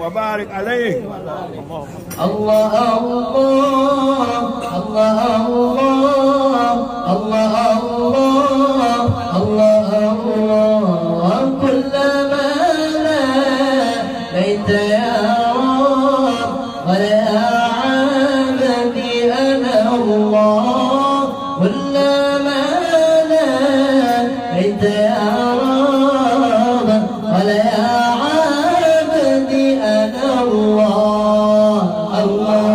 وبارك عليه. الله الله الله الله الله الله كلما ناديت يا رب ويا عبدي أنا الله كلما ناديت يا رب ويا عبدي أنا الله الله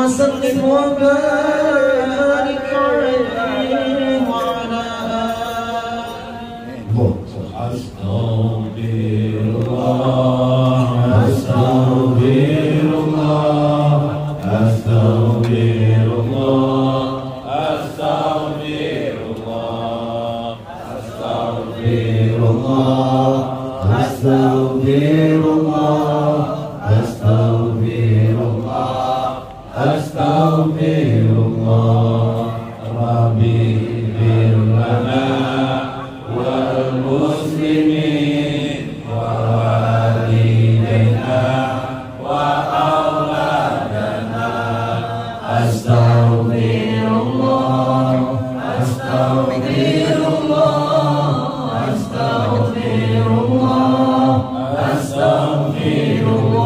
وسلم وبارك عليه وعلى آله. أستغفر الله أستغفر الله أستغفر الله أستغفر الله أستغفر الله أستغفر الله أستغفر الله أستغفر الله ربي اغفر لنا والمسلمين ووالدينا وأولادنا. أستغفر الله أستغفر الله أستغفر الله أستغفر الله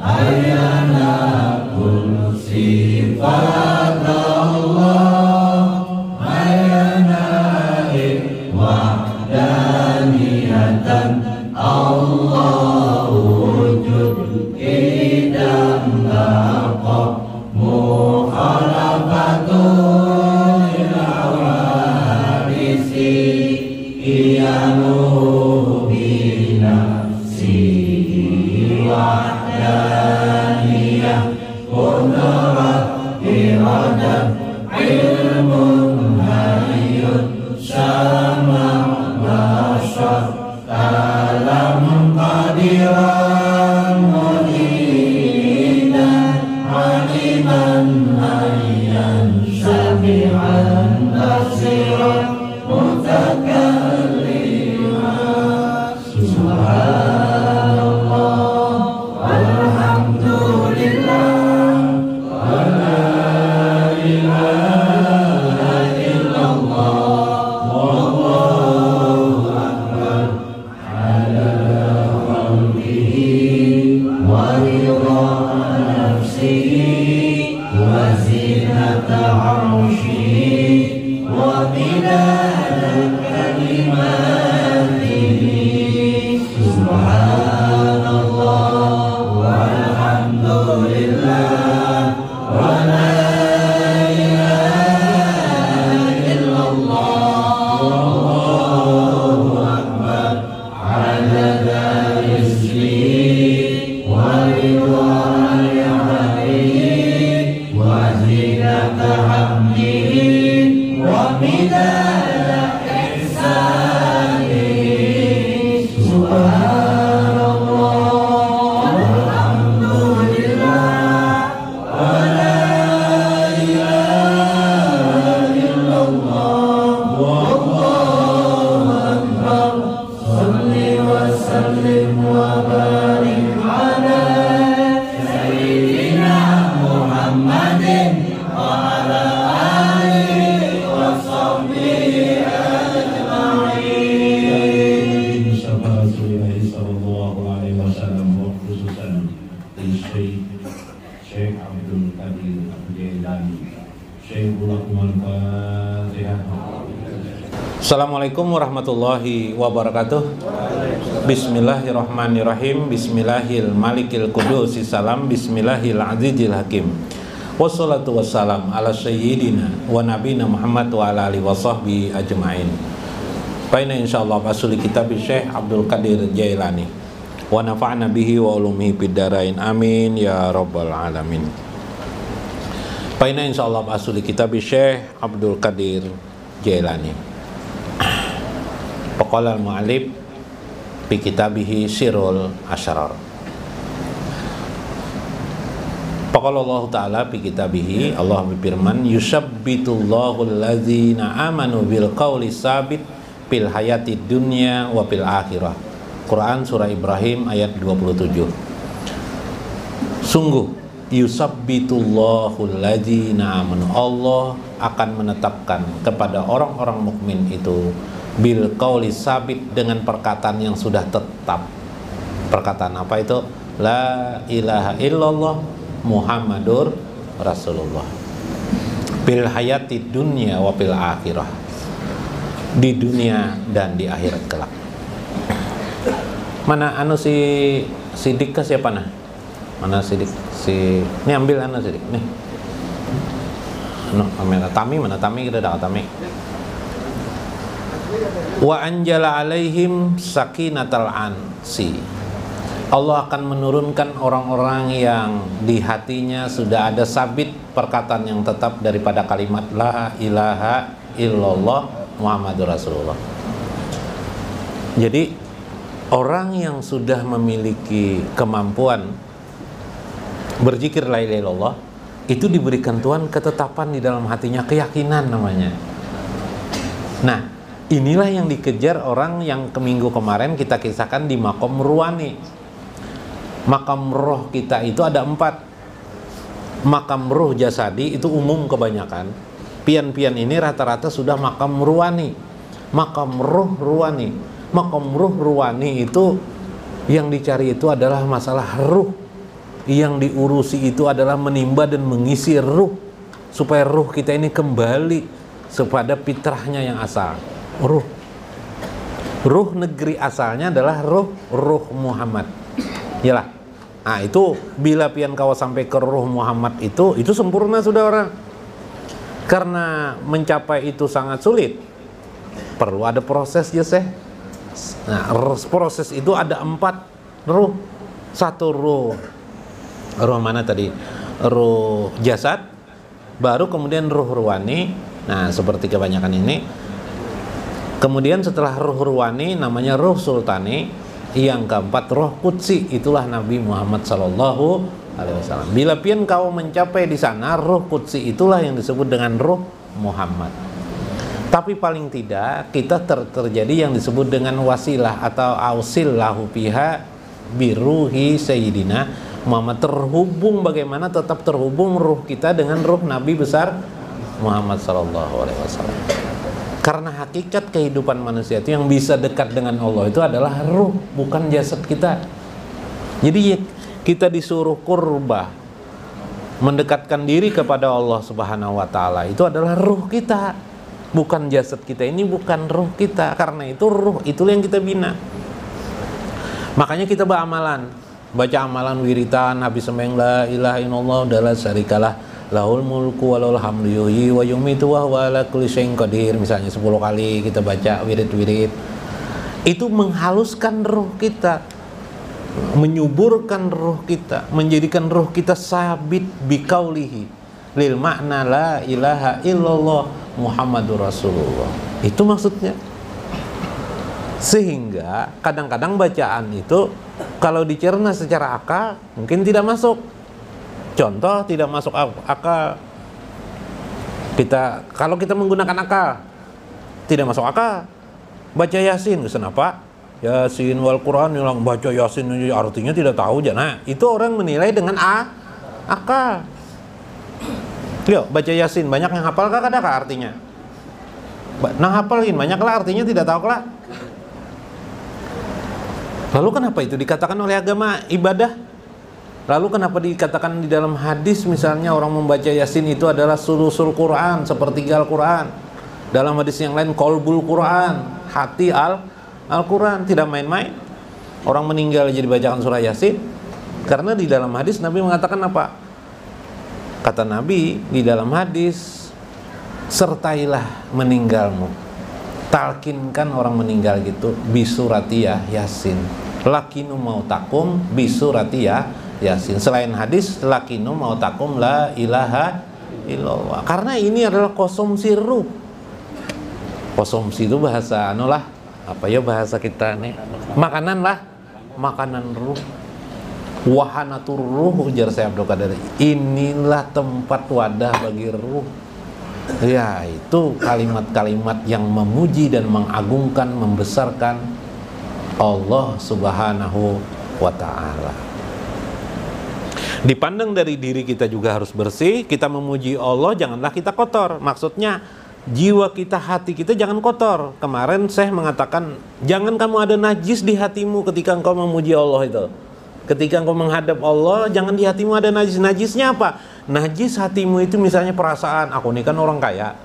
Ayana kun sifat bashar dalam qadiran mulidan aliman hayyan syafi'an basiran mutakalliman subhanallah walhamdulillah wa la ilaha illallah wallahu akbar adada khalqihi wa ridha nafsihi wa zinata arshihi wa midada kalimatihi subhanallah walhamdulillah wa la ilaha illallah wallahu akbar adada rizqihi wa ridha ni'matihi wa zinata hamdihi wa midada ihsanihi subhanallah walhamdulillah wa la ilaha illallah wallahu akbar salli wa sallim wa barik ala sayyidina Muhammadin wa ala alihi wa sahbihi ajma'in. Mustafa Rasulullah sallallahu alaihi wasallam wa khususan Syekh Abdul Qadir Jailani. Syekhul Fatihah. Assalamualaikum warahmatullahi wabarakatuh. Bismillahirrahmanirrahim. Bismillahil malikil qudusis salam. Bismillahil azizil hakim. Wassalatu wassalam ala sayyidina wa nabina Muhammad wa ala alihi wa sahbihi ajma'in. Baina insyaallah asuli kitab Syekh Abdul Qadir Jailani wa nafa'na bihi wa ulumihi fid dharain amin ya rabbal alamin. Baina insyaallah asuli kitab Syekh Abdul Qadir Jailani. Faqala al-mu'allif fi kitabihi Sirrul Asrar. Faqala Allah Ta'ala fi kitabihi, Allah berfirman, yusabbitullahu allazina amanu bil qawli sabit fil hayati dunya wa fil akhirah. Quran surah Ibrahim ayat 27. Sungguh yusabbitullahu allazina amanu, Allah akan menetapkan kepada orang-orang mukmin itu bil qauli sabit, dengan perkataan yang sudah tetap. Perkataan apa itu? La ilaha illallah Muhammadur Rasulullah. Bil hayati dunya wa bil akhirah, di dunia dan di akhirat kelak. Mana anu si Sidik ke siapa nah? Mana Sidik? Ini ambil anu Sidik nih. Anu ambil Tami, mana Tami, kita dah Tami. Wa anjala alaihim sakinatal ansi, Allah akan menurunkan orang-orang yang di hatinya sudah ada sabit perkataan yang tetap daripada kalimat la ilaha illallah Muhammadur Rasulullah. Jadi orang yang sudah memiliki kemampuan berzikir la ilaha illallah itu diberikan Tuhan ketetapan di dalam hatinya, keyakinan namanya. Nah, inilah yang dikejar orang yang ke minggu kemarin kita kisahkan di makom ruwani. Makam roh kita itu ada 4. Makam roh jasadi itu umum kebanyakan. Pian-pian ini rata-rata sudah makam ruwani. Makam roh ruwani. Makam roh ruwani itu yang dicari itu adalah masalah ruh. Yang diurusi itu adalah menimba dan mengisi ruh, supaya ruh kita ini kembali kepada fitrahnya yang asal. Ruh negeri asalnya adalah ruh Muhammad. Yalah. Nah, itu bila pian kau sampai ke ruh Muhammad itu sempurna sudah orang. Karena mencapai itu sangat sulit. Perlu ada proses ya, Syekh. Nah, proses itu ada 4 ruh. 1 ruh mana tadi? Ruh jasad, baru kemudian ruh ruwani. Nah, seperti kebanyakan ini Kemudian setelah ruh ruhani namanya ruh sultani. Yang keempat roh qudsi, itulah Nabi Muhammad sallallahu alaihi wasallam. Bila pian kau mencapai di sana, roh qudsi itulah yang disebut dengan ruh Muhammad. Tapi paling tidak kita terjadi yang disebut dengan wasilah atau ausil lahu biha biruhi sayyidina Muhammad. Terhubung, bagaimana tetap terhubung ruh kita dengan ruh Nabi besar Muhammad sallallahu alaihi wasallam. Karena hakikat kehidupan manusia itu yang bisa dekat dengan Allah itu adalah ruh, bukan jasad kita. Jadi kita disuruh qurbah, mendekatkan diri kepada Allah Subhanahu wa taala, itu adalah ruh kita, bukan jasad kita. Ini bukan ruh kita. Karena itu ruh itulah yang kita bina. Makanya kita beramalan, baca amalan wiritan habis sembahyang la ilaha illallah la syarikalah lahul mulku walahul hamdu yuhyi wa yumiitu wa huwa ala kulli syai'in qadir, misalnya 10 kali kita baca wirid-wirid. Itu menghaluskan ruh kita, menyuburkan ruh kita, menjadikan ruh kita sabit biqaulihi lil makna la ilaha illallah Muhammadur Rasulullah. Itu maksudnya. Sehingga kadang-kadang bacaan itu kalau dicerna secara akal mungkin tidak masuk. Contoh tidak masuk akal. Kalau kita menggunakan akal tidak masuk akal. Baca Yasin, kenapa? Yasin wal Quran, yang baca Yasin artinya tidak tahu. Nah, itu orang menilai dengan akal. Yuk, baca Yasin, banyak yang hafal kah artinya? Nah, hafalin, banyaklah artinya tidak tahu lah. Lalu kenapa itu dikatakan oleh agama ibadah? Lalu kenapa dikatakan di dalam hadis misalnya orang membaca Yasin itu adalah sulusul Quran, sepertiga Al-Quran. Dalam hadis yang lain qalbul Quran, hati Al-Quran. Tidak main-main. Orang meninggal jadi bacaan surah Yasin. Karena di dalam hadis Nabi mengatakan apa? Kata Nabi di dalam hadis, sertailah meninggalmu, talkinkan orang meninggal gitu bisuratiyah Yasin, lakinu mautakum bisuratiyah Yasin. Selain hadis lakinu mautakum la ilaha illallah. Karena ini adalah konsumsi ruh. Konsumsi itu bahasa apa ya bahasa kita nih? Makanan lah, makanan ruh. Wahanatur ruh, ujar Syekh Abdul Qadir. Inilah tempat wadah bagi ruh. Ya, itu kalimat-kalimat yang memuji dan mengagungkan, membesarkan Allah Subhanahu wa ta'ala. Dipandang dari diri kita juga harus bersih. Kita memuji Allah, janganlah kita kotor. Maksudnya jiwa kita, hati kita jangan kotor. Kemarin saya mengatakan jangan kamu ada najis di hatimu ketika engkau memuji Allah itu. Ketika engkau menghadap Allah, jangan di hatimu ada najis. Najisnya apa? Najis hatimu itu misalnya perasaan aku ini kan orang kaya,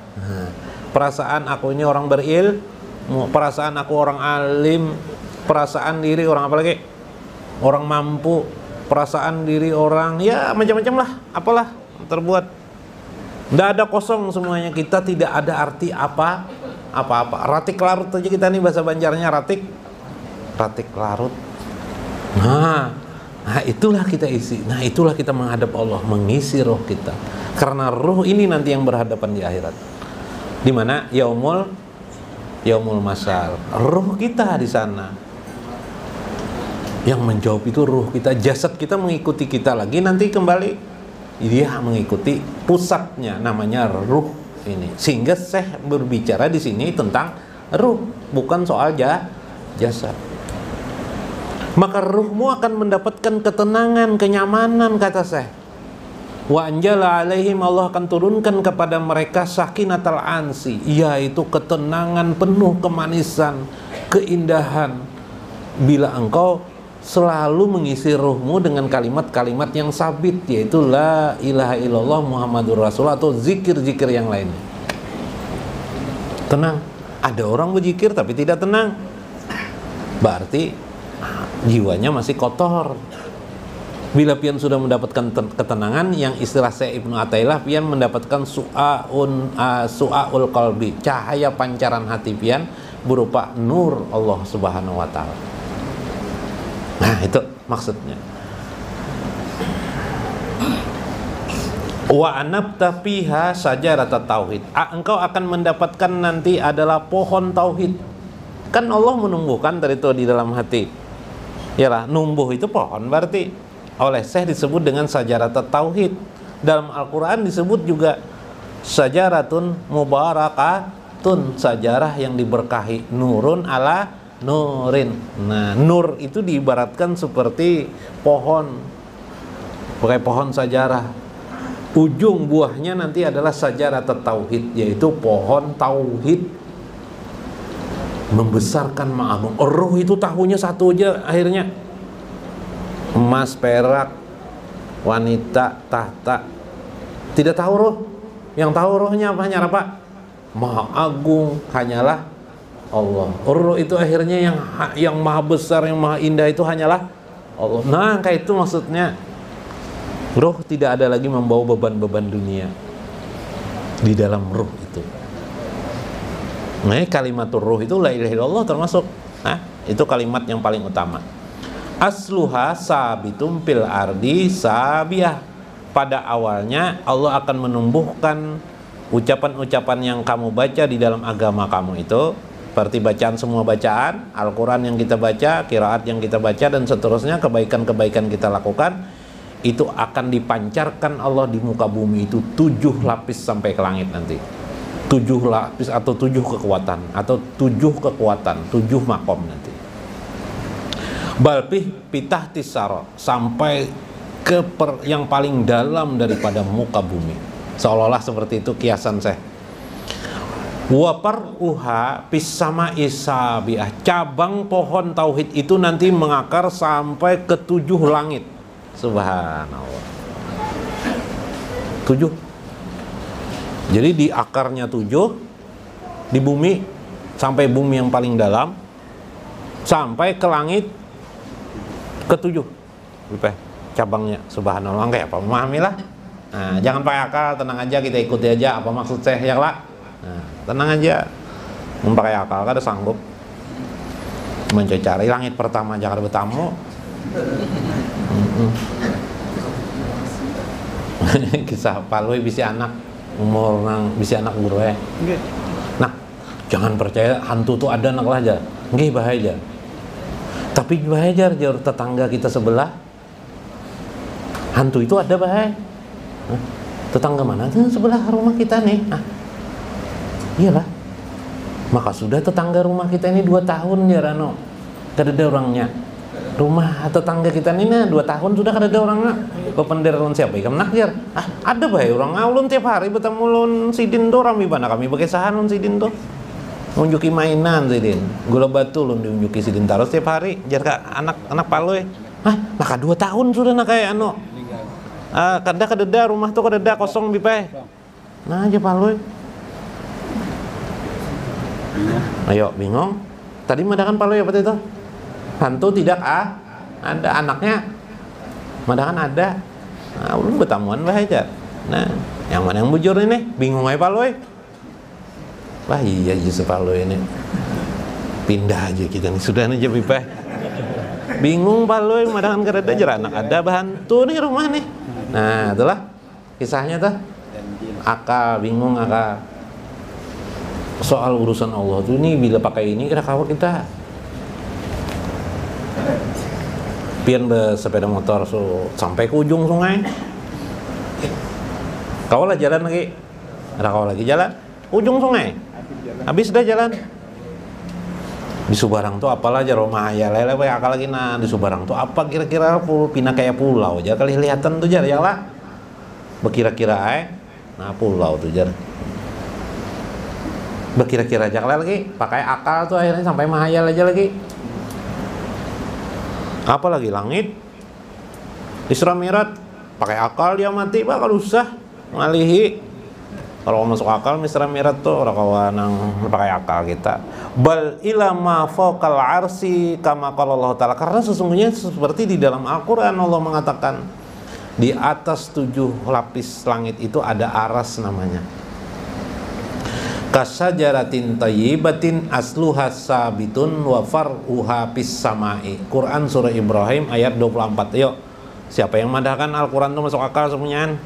perasaan aku ini orang berilmu, perasaan aku orang alim, perasaan diri orang apa lagi? Orang mampu, perasaan diri orang ya macam-macam lah, apalah terbuat. Tidak ada kosong semuanya. Kita tidak ada arti apa-apa. Ratik larut aja kita nih, bahasa Banjarnya ratik larut. Nah itulah kita isi. Nah itulah kita menghadap Allah, mengisi roh kita. Karena roh ini nanti yang berhadapan di akhirat. Di mana yaumul masal. Roh kita di sana. Yang menjawab itu ruh kita. Jasad kita mengikuti kita lagi nanti kembali. Dia mengikuti pusatnya, namanya ruh ini. Sehingga Syekh berbicara di sini tentang ruh, bukan soal jasad. Maka ruhmu akan mendapatkan ketenangan, kenyamanan, kata Syekh. Wa anjala alaihim, Allah akan turunkan kepada mereka sakinatal ansi, yaitu ketenangan penuh kemanisan, keindahan. Bila engkau selalu mengisi ruhmu dengan kalimat-kalimat yang sabit, yaitu la ilaha illallah Muhammadur Rasulullah, atau zikir-zikir yang lainnya. Tenang. Ada orang berzikir tapi tidak tenang, berarti jiwanya masih kotor. Bila pian sudah mendapatkan ketenangan, yang istilah Syekh Ibnu Athaillah, pian mendapatkan su'aul qalbi, cahaya pancaran hati pian berupa nur Allah Subhanahu wa ta'ala. Nah itu maksudnya. Wa anabta fiha syajarat tauhid. Engkau akan mendapatkan nanti adalah pohon tauhid. Kan Allah menumbuhkan dari itu di dalam hati. Yalah, numbuh itu pohon berarti. Oleh Syekh disebut dengan syajarat tauhid. Dalam Al-Qur'an disebut juga syajaratun mubarakatun, sajarah yang diberkahi, nurun ala nurin. Nah, nur itu diibaratkan seperti pohon, pakai pohon sajarah. Ujung buahnya nanti adalah syajarat tauhid, yaitu pohon tauhid. Membesarkan ma'agung. Ruh itu tahunya satu aja akhirnya. Emas, perak, wanita, tahta. Tidak tahu roh. Yang tahu rohnya apa? Hanya apa? Maha agung, hanyalah Allah. Ruh itu akhirnya yang maha besar, yang maha indah itu hanyalah Allah. Nah, kayak itu maksudnya. Ruh tidak ada lagi membawa beban-beban dunia di dalam ruh itu. Nah, kalimatur ruh itu la ilaha illallah termasuk. Nah, itu kalimat yang paling utama. Asluha sabitum fil ardi sabiyah. Pada awalnya Allah akan menumbuhkan ucapan-ucapan yang kamu baca di dalam agama kamu itu, seperti bacaan semua bacaan, Al-Quran yang kita baca, qiraat yang kita baca, dan seterusnya, kebaikan-kebaikan kita lakukan, itu akan dipancarkan Allah di muka bumi itu 7 lapis sampai ke langit nanti. 7 lapis atau 7 kekuatan, atau 7 kekuatan, 7 makom nanti. Balpih pitah tisaro, sampai ke yang paling dalam daripada muka bumi. Seolah-olah seperti itu kiasan saya. Wapar uha pisama isabiah, cabang pohon tauhid itu nanti mengakar sampai ke 7 langit. Subhanallah. 7. Jadi di akarnya 7, di bumi sampai bumi yang paling dalam, sampai ke langit ke 7. Cabangnya, subhanallah, kayak apa? Memahamilah. Nah, jangan pakai akal, tenang aja, kita ikuti aja apa maksud saya ya lah. Nah, tenang aja. Memakai akal kada sanggup mencari langit pertama jangan bertamu. Kisah palui bisa anak umur nang bisa anak guru ya. Nah, jangan percaya hantu tuh ada nak lah aja. Nggih bahaya. Tapi bahaya jar tetangga kita sebelah. Hantu itu ada bahaya. Tetangga mana? Sebelah rumah kita nih. Iyalah. Maka sudah tetangga rumah kita ini 2 tahun ya Rano. Kada ada orangnya. Rumah tetangga kita ini 2 tahun sudah kada ada orangnya. Pepender lon siapa ikam nak jar. Ada bahaya orang ulun tiap hari bertemu lon sidin do rami bana kami pakai sahan lon sidin do. Unjuki mainan sidin. Gula batu lon diunjuki sidin taros tiap hari jar ka anak paloy. Maka 2 tahun sudah nak kayak kada rumah tuh kada kosong bipai. Nah aja paloy. Ayo bingung. Tadi madakan paloy apa itu? Hantu tidak ada anaknya. Madakan ada. Nah, ulun bertamuan bahaya. Nah, yang mana yang bujur ini? Bingung aja paloy. Wah iya justru paloy ini. Pindah aja kita nih sudah aja bipai. Bingung paloy madakan kada jar anak ada bahantu nih rumah nih. Nah, itulah kisahnya tuh. Akal bingung akal. Soal urusan Allah tuh ini bila pakai ini kira kawan kita pian bersepeda motor sampai ke ujung sungai. Kau lah jalan lagi, ada kau lagi jalan ujung sungai, habis dah jalan di Subarang tuh apalah aja rumah ya lele akal lagi. Nah di Subarang tuh apa kira-kira pindah kayak pulau aja kali kelihatan tuh jar ya lah berkira-kira nah pulau tuh jar berkira-kira aja lagi pakai akal tuh akhirnya sampai mahayal aja lagi. Apa lagi langit Isra Mi'raj pakai akal dia mati bakal usah ngalihi. Kalau masuk akal Isra Mi'raj tuh orang kawan yang pakai akal kita. Bal ila ma fawqal arsi kama qala Allah taala, karena sesungguhnya seperti di dalam Al-Qur'an Allah mengatakan di atas 7 lapis langit itu ada aras namanya. Kasajaratin tayyibatin asluha sabitun wa far'uha fis samai. Quran surah Ibrahim ayat 24. Yuk, siapa yang madahkan Al-Quran itu masuk akal semuanya?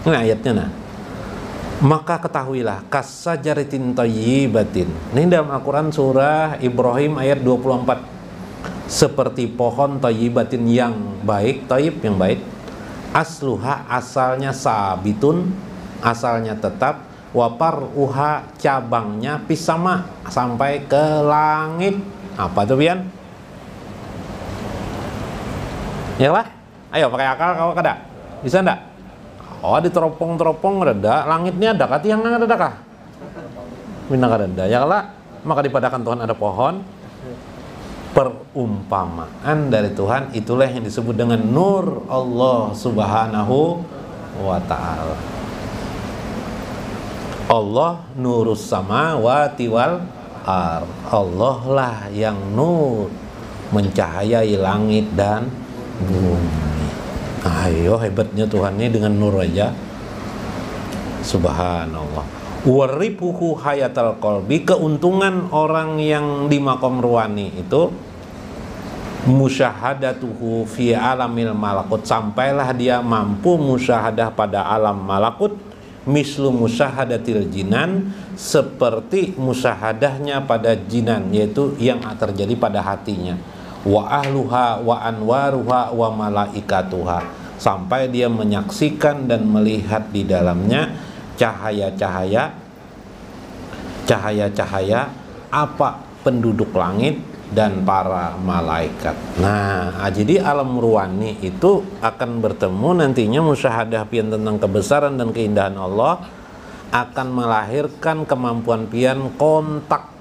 Ini ayatnya nah. Maka ketahuilah kasajaratin thayyibatin. Ini dalam Al-Qur'an surah Ibrahim ayat 24. Seperti pohon thayyibatin yang baik, thayyib yang baik. Asluha asalnya sabitun, asalnya tetap, wapar uha cabangnya pisama sampai ke langit. Apa tuh Bian? Ya lah, ayo pakai akal kau kada? Bisa ndak? Oh di teropong reda, langitnya ada kah? Tiang ada kah? Bina kada, ya lah. Maka dipadakan Tuhan ada pohon. Perumpamaan dari Tuhan itulah yang disebut dengan nur Allah subhanahu wa ta'ala. Allah nurus samawati wal ardh. Allah lah yang nur, mencahayai langit dan bumi. Ayo hebatnya Tuhan ini dengan nur aja. Subhanallah. Waripuhu hayatal qalbi, keuntungan orang yang di makom ruwani itu musyahadatuhu fi alamil malakut, sampailah dia mampu musyahadah pada alam malakut, mislu musyahadatil jinan, seperti musyahadahnya pada jinan, yaitu yang terjadi pada hatinya. Wa ahluha wa anwaruha wa malaikatuha, sampai dia menyaksikan dan melihat di dalamnya cahaya-cahaya apa penduduk langit dan para malaikat. Nah, jadi alam ruwani itu akan bertemu nantinya musyahadah pian tentang kebesaran dan keindahan Allah, akan melahirkan kemampuan pian kontak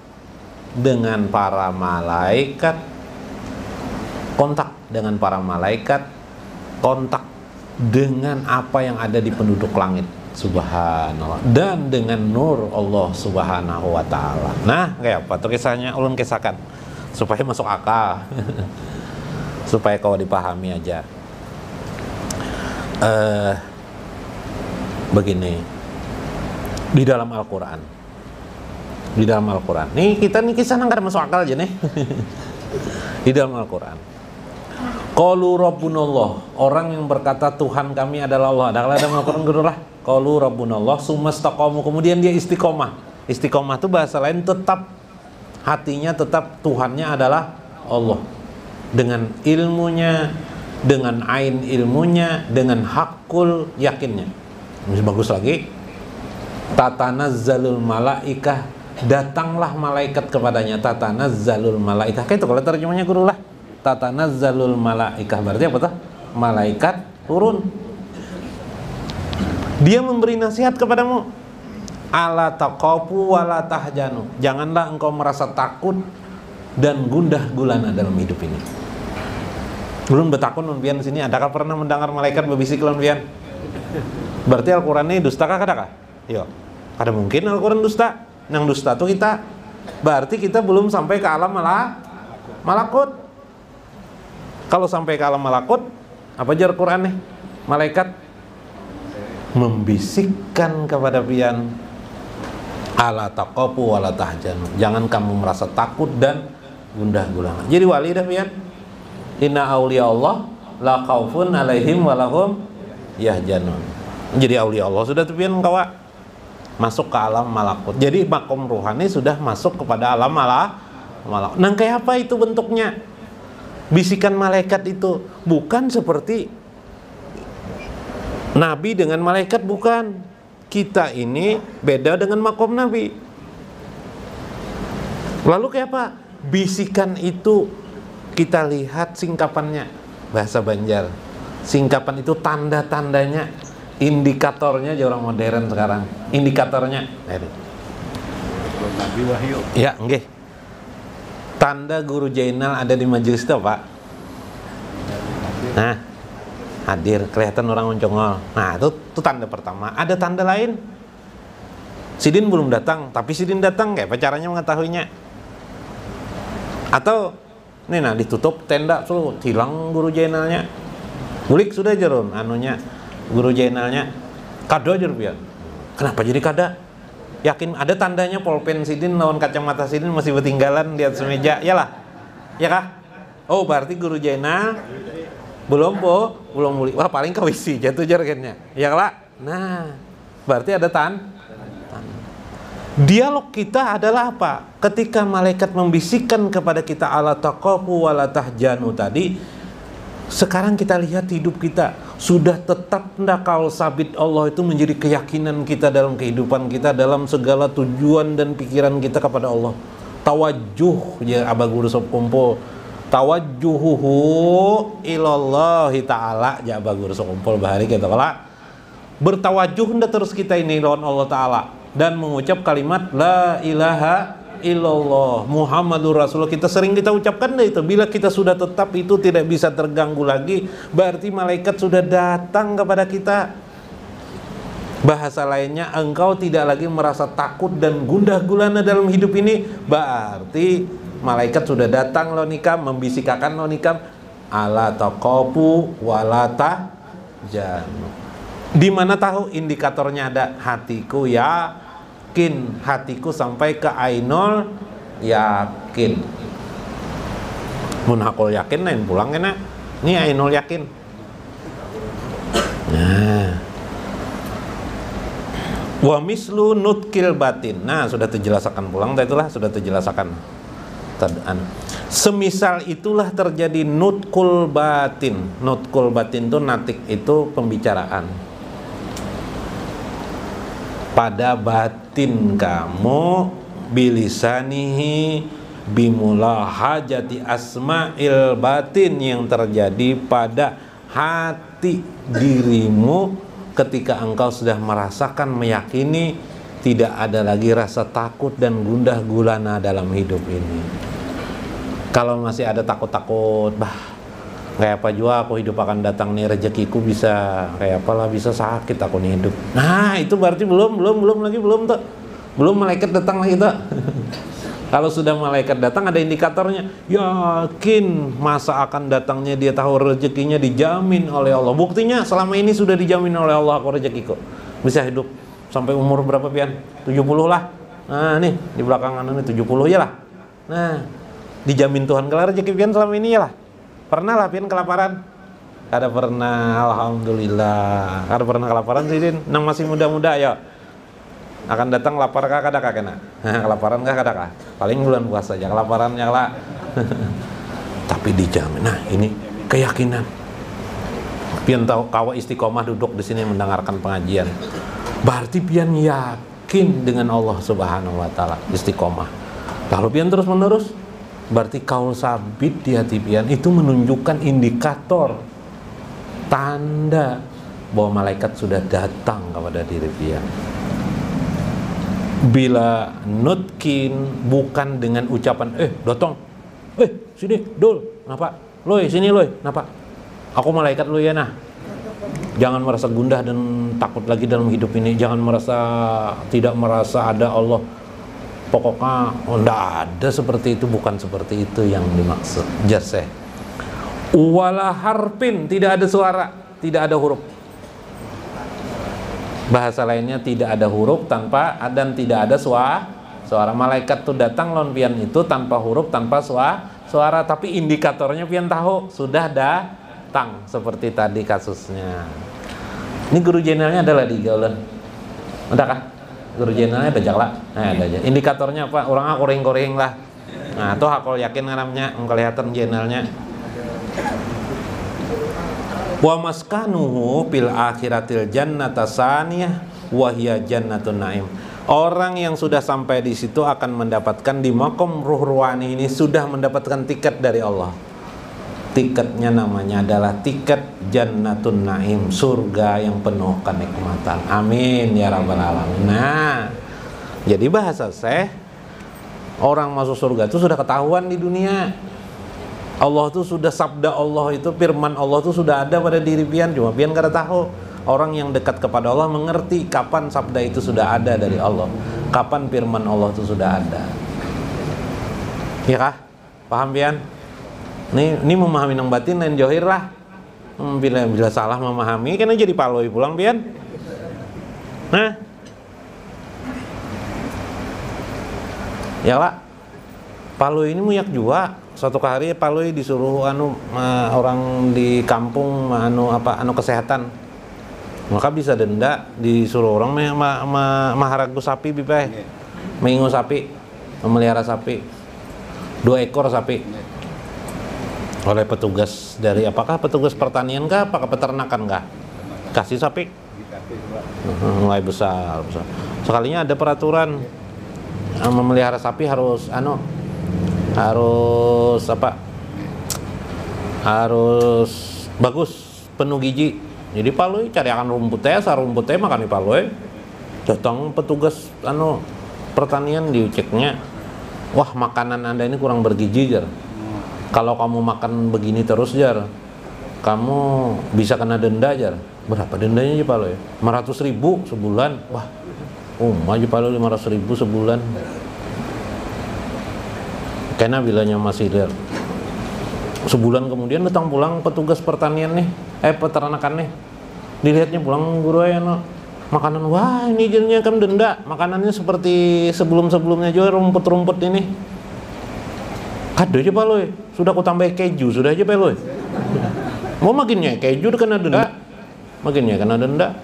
dengan para malaikat, kontak dengan para malaikat, kontak dengan apa yang ada di penduduk langit. Subhanallah. Dan dengan nur Allah subhanahu wa ta'ala. Nah, kayak apa tuh kisahnya? Ulun kisahkan supaya masuk akal. Supaya kau dipahami aja. Begini. Di dalam Al-Quran. Nih kita nih kisah nggak ada masuk akal aja nih. Di dalam Al-Quran. Qalu rabbunallah, orang yang berkata Tuhan kami adalah Allah. Ada Al-Quran gitulah. Qalu rabbunallah sumastaqamu, kemudian dia istiqomah. Istiqomah itu bahasa lain tetap, hatinya tetap Tuhannya adalah Allah, dengan ilmunya, dengan ain ilmunya, dengan hakul yakinnya. Masih bagus lagi, tatanazzalul malaikah, datanglah malaikat kepadanya. Tatanazzalul malaikah, kayak itu kalau terjemahnya guru lah. Tatanazzalul malaikah berarti apa tuh? Malaikat turun. Dia memberi nasihat kepadamu, ala taqafu wala tahjanu, janganlah engkau merasa takut dan gundah gulana dalam hidup ini. Belum betakun pian sini, adakah pernah mendengar malaikat berbisik lawan pian? Berarti Al-Qur'an ini dusta kah kadakah? Yo, ada mungkin Al-Qur'an dusta. Yang dusta tuh kita. Berarti kita belum sampai ke alam malakut. Kalau sampai ke alam malakut, apa aja Al-Qur'an nih? Malaikat membisikkan kepada pian, ala taqafu wala tahjanu, jangan kamu merasa takut dan gundah gulana. Jadi wali dah pian, inna auliya Allah la khaufun alaihim walahum yahjanun. Jadi aulia Allah sudah tuh pian kawa masuk ke alam malakut. Jadi makom ruhani sudah masuk kepada alam malakut. Nah kayak apa itu bentuknya? Bisikan malaikat itu bukan seperti Nabi dengan malaikat, bukan. Kita ini beda dengan makom Nabi. Lalu kayak apa? Bisikan itu kita lihat singkapannya, bahasa Banjar. Singkapan itu tanda-tandanya, indikatornya aja orang modern sekarang. Indikatornya. Nabi Wahyu. Ya, nggih. Tanda Guru Jainal ada di majelis itu, Pak. Nah, hadir, kelihatan orang mencongol. Nah, itu tanda pertama. Ada tanda lain. Sidin belum datang, tapi Sidin datang, kayak apa caranya mengetahuinya? Atau nih nah ditutup tenda tuh, hilang Guru Jainalnya. Gulik sudah jerun anunya Guru Jainalnya. Kado aja rupiah. Kenapa jadi kada? Yakin ada tandanya pulpen Sidin lawan kacamata Sidin masih ketinggalan di atas meja. Yalah. Ya kah? Oh, berarti Guru Jainal belum buli. Wah, paling ke WC jatuh jargonnya. Ya lah. Nah, berarti ada tanda. Dialog kita adalah apa? Ketika malaikat membisikkan kepada kita ala taqafu wala tahjanu tadi, sekarang kita lihat hidup kita sudah tetap ndakal sabit Allah itu menjadi keyakinan kita dalam kehidupan kita, dalam segala tujuan dan pikiran kita kepada Allah. Tawajjuh ya Aba Guru Sob Kumpul, tawajjuhuhu ilallahi ta'ala ya Aba Guru Sob Kumpul bahari kita kala bertawajuh hendak terus kita ini lawan Allah Ta'ala dan mengucap kalimat la ilaha illallah Muhammadur Rasulullah. Kita sering kita ucapkan deh itu. Bila kita sudah tetap itu tidak bisa terganggu lagi, berarti malaikat sudah datang kepada kita. Bahasa lainnya, engkau tidak lagi merasa takut dan gundah gulana dalam hidup ini, berarti malaikat sudah datang lo nikam, membisikakan lo nikam ala taqafu wala tahjanu. Di mana tahu indikatornya ada? Hatiku yakin, hatiku sampai ke ainul yakin. Mun hakul yakin lain pulang kena. Ini ainul yakin. Nah, wa mislu nutkil batin. Nah, sudah terjelaskan pulang, itulah sudah terjelaskan. Semisal itulah terjadi nutkul batin. Nutkul batin itu natik itu pembicaraan. Pada batin kamu bilisanihi bimulahajati asma'il batin, yang terjadi pada hati dirimu ketika engkau sudah merasakan, meyakini tidak ada lagi rasa takut dan gundah gulana dalam hidup ini. Kalau masih ada takut-takut, kayak apa juga aku hidup akan datang nih, rezekiku bisa kayak apalah, bisa sakit aku nih hidup. Nah, itu berarti belum tuh. Belum malaikat datang lagi tuh. Kalau sudah malaikat datang ada indikatornya. Yakin masa akan datangnya, dia tahu rezekinya dijamin oleh Allah. Buktinya selama ini sudah dijamin oleh Allah aku rezekiku. Bisa hidup sampai umur berapa pian? 70 lah. Nah, nih di belakangan ini 70 ya lah. Nah, dijamin Tuhan kalau rezeki pian selama ini ya lah. Pernah lah pian kelaparan? Kada pernah, alhamdulillah. Kada pernah kelaparan sih Din. Nang masih muda-muda ya. Akan datang lapar kah kada kah kena? Kelaparan kah kada kah? Paling bulan puasa aja kelaparannya lah. Tapi dijamin. Nah, ini keyakinan. Pian tahu kawa istiqomah duduk di sini mendengarkan pengajian. Berarti pian yakin dengan Allah Subhanahu wa taala, istiqomah. Kalau pian terus-menerus, berarti kaul sabit di hati pian itu menunjukkan indikator tanda bahwa malaikat sudah datang kepada diri pian. Bila nutkin bukan dengan ucapan datang, sini dul, kenapa? Loi sini loi, kenapa? Aku malaikat lu ya nah. Jangan merasa gundah dan takut lagi dalam hidup ini. Jangan merasa tidak merasa ada Allah. Pokoknya enggak ada seperti itu, bukan seperti itu yang dimaksud. Jaseh. Wala harfin, tidak ada suara, tidak ada huruf. Bahasa lainnya tidak ada huruf tanpa dan tidak ada suara. Malaikat tuh datang lon pian itu tanpa huruf, tanpa suara, tapi indikatornya pian tahu sudah datang, seperti tadi kasusnya. Ini guru jendelnya adalah di gaulan. Udah kah? Guru jendelnya ada jakla. Nah, ada aja. Indikatornya apa? Orang koring-koring lah. Nah, tuh aku yakin namanya kelihatan jendelnya. Wa maskanuhu fil akhiratil jannata saniyah wa hiya jannatun naim. Orang yang sudah sampai di situ akan mendapatkan di makom ruh ruhani ini, sudah mendapatkan tiket dari Allah. Tiketnya namanya adalah tiket jannatun naim, surga yang penuh kenikmatan. Amin ya rabbal alamin. Nah, jadi bahasa orang masuk surga itu sudah ketahuan di dunia. Allah itu sudah, sabda Allah itu, firman Allah itu sudah ada pada diri pian, cuma pian kada tahu. Orang yang dekat kepada Allah mengerti kapan sabda itu sudah ada dari Allah, kapan firman Allah itu sudah ada. Ya kah? Paham pian? Ini memahami nang batin dan johir lah. Bila salah memahami kan jadi paloi pulang pian. Nah, ya lah, paloi ini muyak juga. Suatu hari paloi disuruh orang di kampung anu kesehatan. Maka bisa denda, disuruh orang maharagu sapi bipai, mengingu sapi, memelihara sapi, 2 ekor sapi oleh petugas dari apakah petugas pertanian kah, apakah peternakan kah? Kasih sapi mulai besar. Sekalinya ada peraturan memelihara sapi harus harus bagus, penuh gizi. Jadi paloi cari akan rumputnya, sarumputnya makan di paloi. Datang petugas pertanian diceknya, wah makanan Anda ini kurang bergizi jar. Kalau kamu makan begini terus jar, kamu bisa kena denda jar. Berapa dendanya aja paloi? 500.000 sebulan. Wah, aja paloi 500.000 sebulan. Karena bilanya masih jar. Sebulan kemudian datang pulang petugas pertanian nih, peternakan nih, dilihatnya pulang guru makanan, wah ini jadinya kan denda, makanannya seperti sebelum-sebelumnya juga, rumput-rumput ini. Kado aja paloi, sudah aku tambah keju, sudah aja paloi. Mau makinnya keju udah kena denda, makinnya kena denda.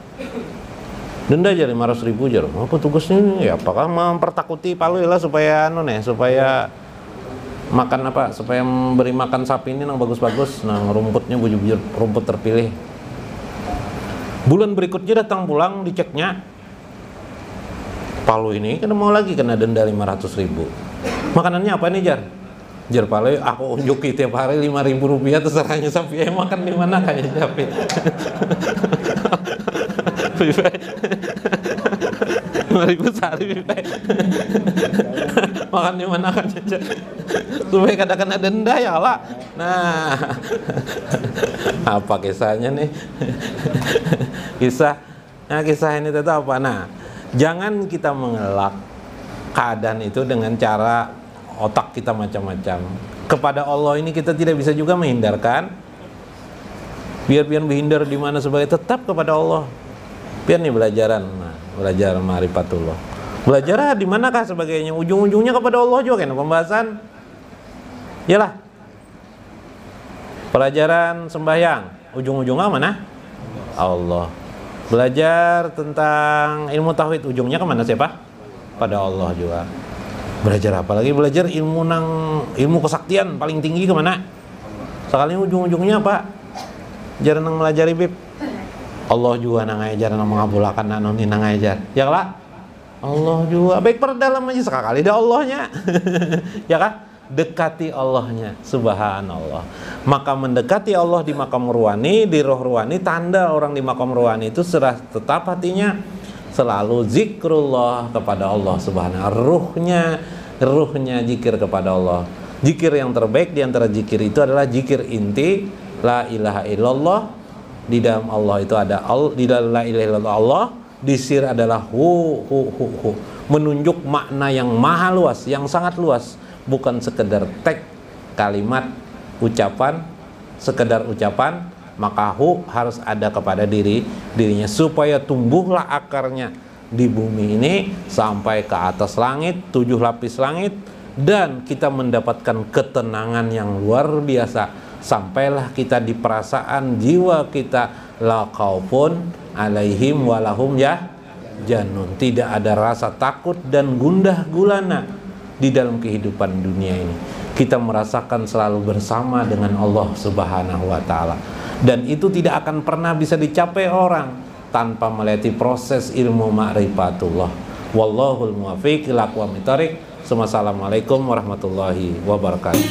Denda aja 500.000 aja. Oh, petugasnya ini ya apakah mempertakuti paloi lah supaya supaya makan supaya memberi makan sapi ini yang bagus-bagus, rumputnya bujur-bujur, rumput terpilih. Bulan berikutnya datang pulang diceknya, palu ini kan mau lagi kena denda 500.000. Makanannya apa nih jar? Jar palu aku unjuki tiap hari 5.000 rupiah terserahnya sapi makan di mana kayak sapi. Ribu sehari makan di mana kan supaya kadang kena denda ya lah. Nah, apa kisahnya nih? Kisah ini tetap apa? Nah, jangan kita mengelak keadaan itu dengan cara otak kita macam-macam. Kepada Allah ini kita tidak bisa juga menghindarkan. Biar menghindar di mana sebagai tetap kepada Allah. Biar nih belajar ma'rifatullah. Belajar di manakah sebagainya? Ujung-ujungnya kepada Allah juga kan pembahasan. Yalah. Pelajaran sembahyang, ujung-ujungnya mana? Allah. Belajar tentang ilmu tauhid, ujungnya kemana siapa? Pada Allah juga. Belajar apa lagi? Belajar ilmu kesaktian paling tinggi kemana? Sekali ujung-ujungnya apa? Jarang melajari bib. Allah juga nang ngajar nang mengabulkan nang ngajar. Ya lah. Allah juga baik perdalam aja sekali dah Allahnya. Ya kan? Dekati Allahnya, subhanallah. Maka mendekati Allah di makam ruhani, di roh ruhani, tanda orang di makam ruhani itu tetap hatinya selalu zikrullah kepada Allah subhanahu. Ruhnya zikir kepada Allah. Zikir yang terbaik di antara zikir itu adalah zikir inti la ilaha illallah. Di dalam Allah itu ada di dalam la ilaha illallah Allah, di sir adalah hu. Menunjuk makna yang maha luas, yang sangat luas. Bukan sekedar teks kalimat ucapan, sekedar ucapan, maka hu harus ada kepada dirinya supaya tumbuhlah akarnya di bumi ini sampai ke atas langit, 7 lapis langit, dan kita mendapatkan ketenangan yang luar biasa. Sampailah kita di perasaan jiwa kita la khaufun alaihim walahum janun, tidak ada rasa takut dan gundah gulana di dalam kehidupan dunia ini. Kita merasakan selalu bersama dengan Allah subhanahu wa ta'ala, dan itu tidak akan pernah bisa dicapai orang tanpa melewati proses ilmu ma'rifatullah. Wallahul muwaffiq ila aqwamit thoriq. Assalamualaikum warahmatullahi wabarakatuh.